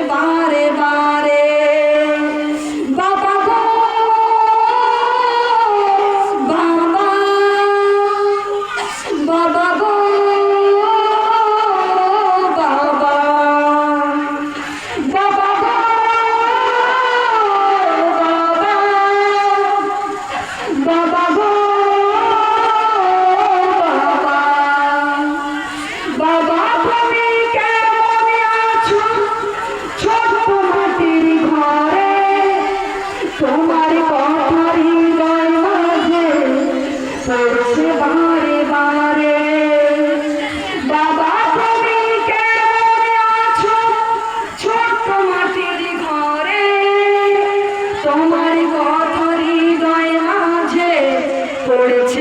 বারে বারে বাবা গো বাবা, বাবা গো বাবা, বাবা গো বাবা, বাবা গো বাবা, বাবা তুমি কেমন আছো ছোট মাটির ঘরে, তোমার কথা হৃদয় মাঝে পড়ছে বারে বারে। বাবা তুমি কেমন আছো ছোট মাটির ঘরে, তোমার কথা হৃদয় মাঝে পড়ছে।